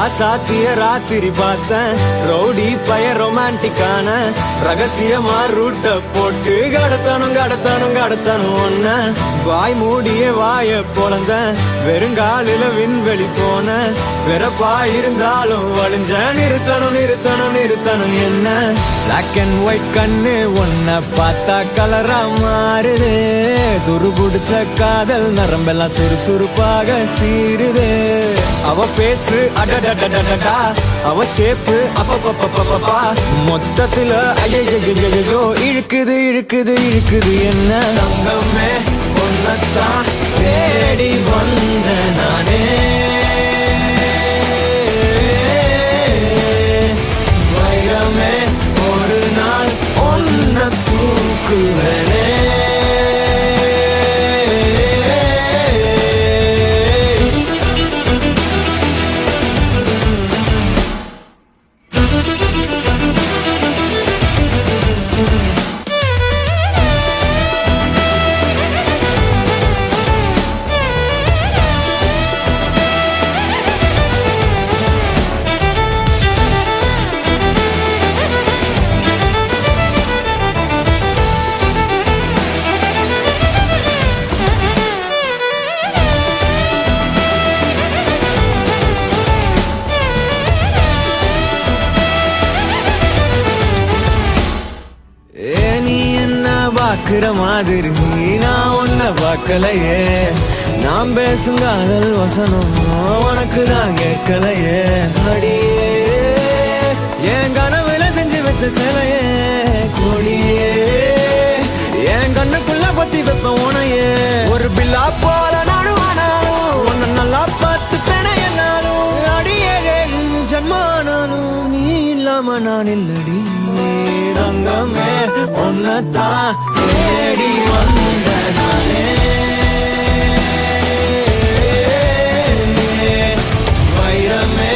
ராசாத்திய ராத்திரி பார்த்தேன் ரவுடி பய ரொமான்டிக்கான ரகசியமா ரூட்ட போட்டு கடத்தணும் ஒன்ன வாய் மூடிய வாய பொழந்த வெறுங்காலில விண்வெளி போன வெறப்பா இருந்தாலும் வழிஞ்ச நிறுத்தணும் என்ன பிளாக் அண்ட் ஒயிட் கண்ணு ஒன்ன பார்த்தா கலரா மாறுது துருபுடிச்ச காதல் நரம்பெல்லாம் சுறுசுறுப்பாக சீருது அவ பேசு அடடடடடா அவ ஷேப்பு அப்பப்பப்பப்பப்பா மொத்தத்துல ஐயோ இழுக்குது என்ன தங்கமே ஒன்னத்தான் தேடி வந்த நானே வைரமே ஒரு நாள் ஒன்ன தூக்குவனே பாக்குற மாதிரி நான் ஒன்ன பார்க்கலையே நான் பேசும் காதல் வசனம் உனக்கு தான் கேட்கலையே அடியே என் கனவுல செஞ்சு வச்ச சிலையே கொடியே என் கண்ணுக்குள்ள பத்தி வைப்ப உனையே ஒரு பில்லா போல நானும் உன்ன நல்லா பார்த்து பெண என்னாலும் அடியே ஜன்மானாலும் நீ இல்லாம நான் இல்லடி தங்கமே ஒன்னத்தான் தேடி வந்த நானே வைரமே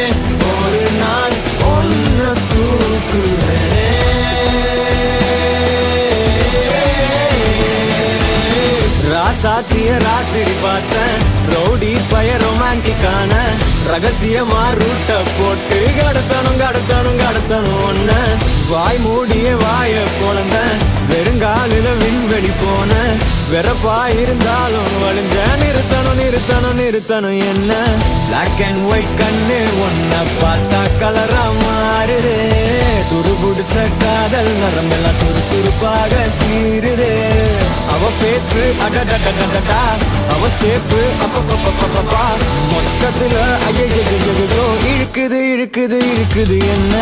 ஒரு நாள் ஒன்ன தூக்குவனே ராசாத்திய ராத்திரி பார்த்தேன் ரவுடி பய ரொமான்டிக்கான ரகசியமா ரூட்ட போட்டு கடத்தணும் ஒன்ன வாய் மூடிய வாய பொழந்த வெறுங்காலில விண்வெளி போன வெறப்பா இருந்தாலும் வழிஞ்ச நிறுத்தணும் என்ன பிளாக் அண்ட் ஒயிட் கண்ணு ஒன்ன பார்த்தா கலரா மாறுது துருபுடிச்ச காதல் நரம்பெல்லாம் சுறுசுறுப்பாக சீருது அவ பேசு அடடடடடா அவ ஷேப்பு அப்பப்பப்பப்பப்பா மொத்தத்துல ஐயோ இழுக்குது என்ன